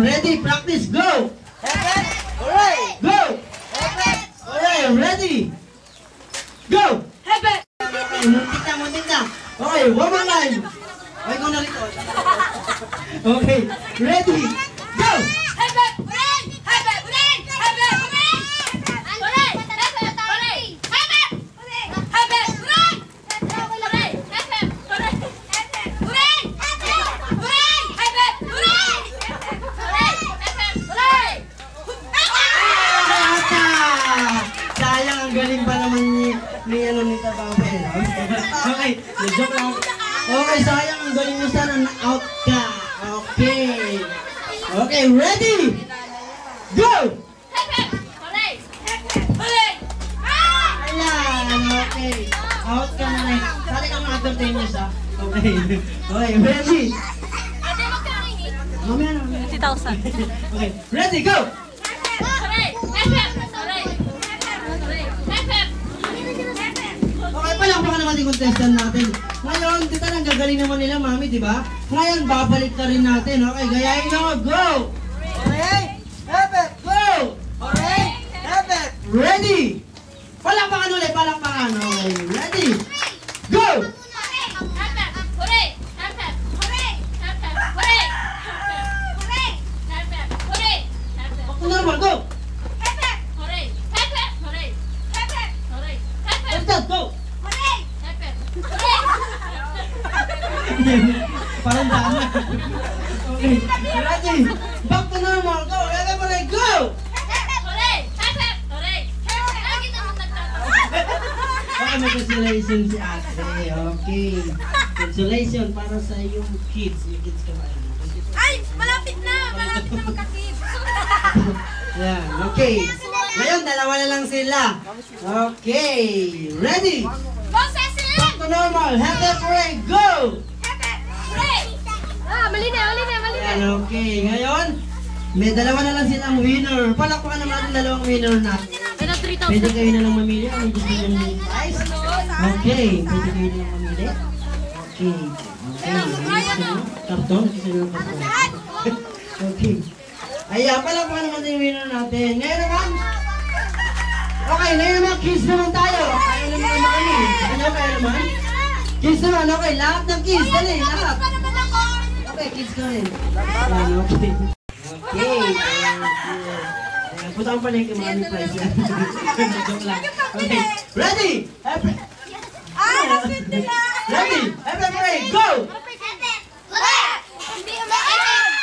ready, practice, go! Hooray! Go! Okay, ready? Go! Okay, muntik na. Okay, one more time. Okay, ikaw na rito. Okay, ready? Go! Sayang, ang galing pa naman ni Tababel. Okay, joke lang. Okay, sayang, ang galing mo sana, na-out ka. Okay. Okay, ready? Go! Ayan, okay. Out ka na rin. Sali ka mga entertainers, ha? Okay. Okay, ready? Mamaya na. 50,000. Okay, ready, go! Okay, palakpakan naman yung contestant natin. Ngayon, tita, nanggagaling naman nila, mami, di ba? Ngayon, babalik na rin natin. Okay, gayahin nyo. Go! Hooray! Hepe! Go! Hooray! Hepe! Ready! Palakpakan ulit, palakpakan. Okay, ready? Go! Normal, go! Start, go! Parang dama. Okay, ready? Back to normal, go! Everybody, go! Okay, may consolation si ate. Okay. Consolation para sa yung kids. Yung kids ka ba? Ay, malapit na magka-kids. Yan, okay. Ngayon, dalawa na lang sila. Okay, ready? Back to normal. Happy parade, go! Mali na. Yan, okay. Ngayon, may dalawa na lang silang winner. Palakpakan naman natin dalawang winner na. Ano, 3,000? Pwede kayo na lang mamili. Ano gusto nyo ng prize? Okay, pwede kayo na lang mamili. Okay. Okay. Karton? Gusto nyo ng karton? Okay. Ayan, palakpakan naman yung winner natin. Ngayon naman. Okay, ngayon naman, kiss naman tayo. Kaya naman kami. Kaya naman. Kiss naman, okay. Lahat ng kiss. Dali, lahat. Okay, kiss ko rin. Ayan, okay. Okay. Punta ko pala yung kumaming prize yan. Joke lang. Okay. Ready? Ready? Everybody, go!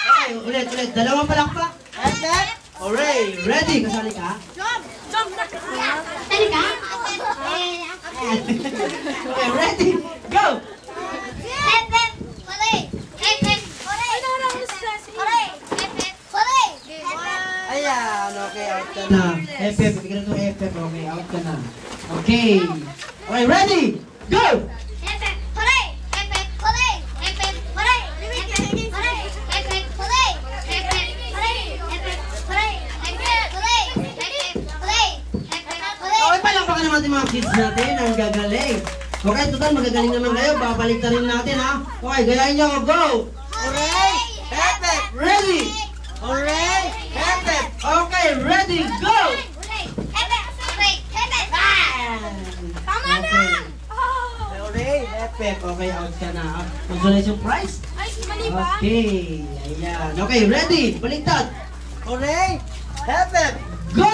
Okay, ulit. Dalawang palakpak. Alright, ready? Kasali ka? Okay, ready? Go! Ayan, okay, out ka na. FF, bigyan na ito FF. Okay, out ka na. Okay. Okay, ready? Go! Okay, palakpakan naman yung mga kids natin. Ang gagaling. Okay, total, magagaling naman kayo. Babalik na rin natin, ha? Okay, gayahin nyo ako. Go! Hooray! Hepe! Ready? Hooray! Hepe! Okay, ready? Go! Tama na! Hooray! Hepe! Okay, out ka na. Consolation prize? Ay, mali ba? Okay, ayan. Okay, ready? Baliktad. Hooray! Hepe! Go!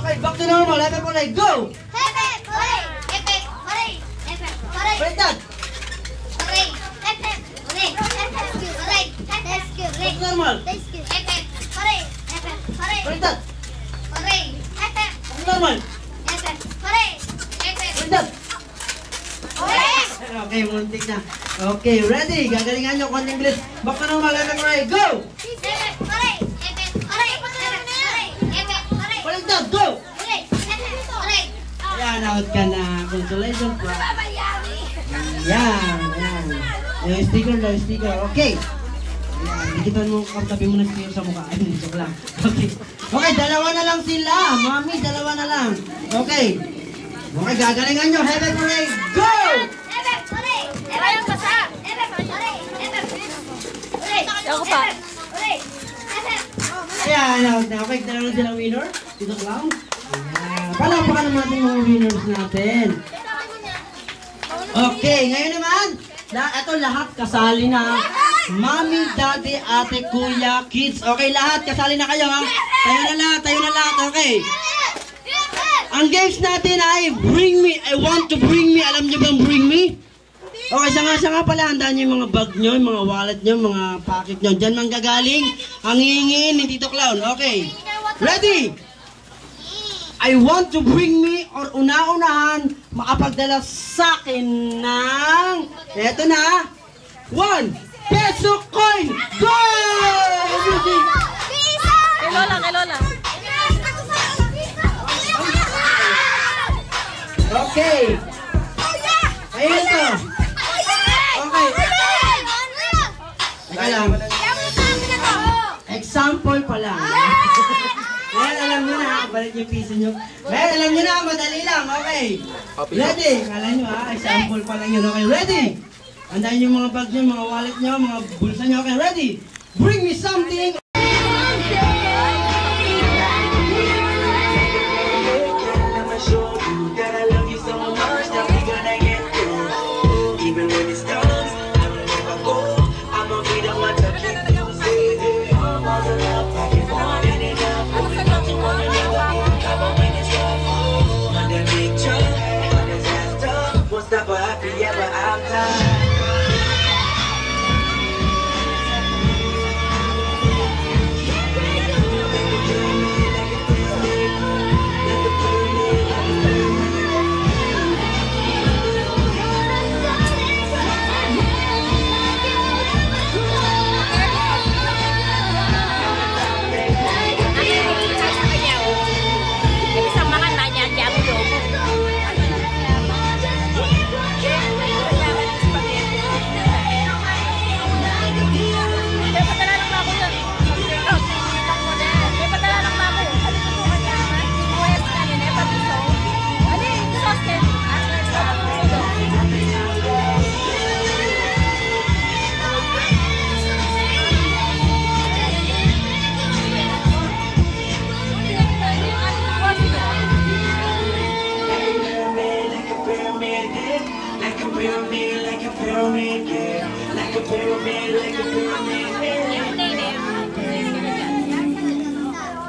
Okay, back to normal. Level po like, go! Baliktad. Back to normal. Baliktad. Back to normal. Baliktad. Okay, muntik na. Okay, ready? Gagalingan nyo. Konting bilis. Back to normal. Level po like, go! Baliktad, go! Ayan, out ka na. Consolation prize. Yan, yan. Yung sticker. Okay. Ayan, dikitan mo, tabi mo na sticker sa mukha. Ayun, joke lang. Okay. Okay, dalawa na lang sila. Mami, dalawa na lang. Okay. Okay, gagalingan nyo. Heaven parade, go! Ako pa. Ayan, okay, dalawa na silang winner. Dito lang. Ayan. Palapakan naman natin mga winners natin. Okay, ngayon naman, ito lahat kasali na. Mami, daddy, ate, kuya, kids. Okay, lahat kasali na kayo ha. Tayo na lahat, okay. Ang games natin ay Bring Me, I Want to Bring Me. Alam niyo bang Bring Me? Okay, sanga pala, handaan niyo yung mga bag niyo, yung mga wallet niyo, mga pocket niyo. Diyan manggagaling ang hihingin ni Tito Clown. Okay, ready? I want to bring me, or una-unahan, makapagdala sa akin ng, eto na, 1 peso coin! Go! Kay Lola. Okay. Ayun ito. Okay. Teka lang. Example pa lang. Ngayon alam nyo na, balik yung piso nyo. Ngayon alam nyo na, madali lang. Okay. Ready? Kala nyo ha, example pa lang yun. Okay, ready? Andahin yung mga bag nyo, mga wallet nyo, mga bulsa nyo. Okay, ready? Bring me something.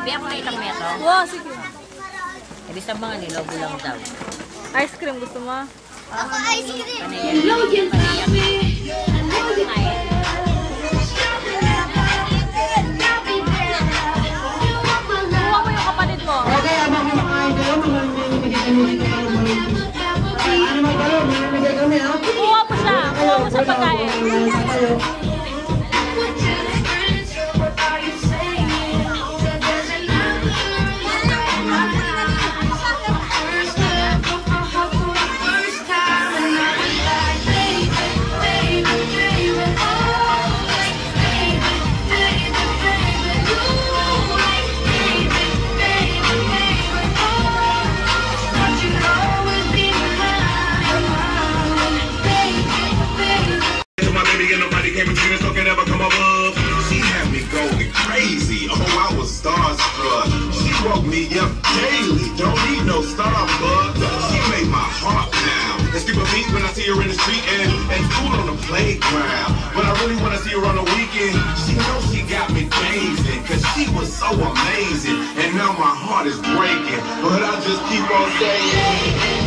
Biyak mo itang meto. Wow, sige. Ibig sa mga nilogo lang daw. Ice cream gusto mo? Panayan. Panayan. Kuha mo yung kapatid mo. Okay, abang kumakain kayo, mamimigay kami dito para ano magkalo, mamimigay kami ha. Kuha mo siya. Kuha mo sa pagkain. Daily, don't need no Starbucks. She made my heart pound. And skip a beat when I see her in the street and school on the playground. But I really wanna see her on the weekend. She knows she got me dazing, cause she was so amazing. And now my heart is breaking, but I just keep on saying.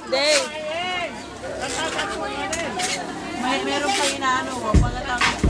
birthday. Meron pa inaano ko. Pagkatapos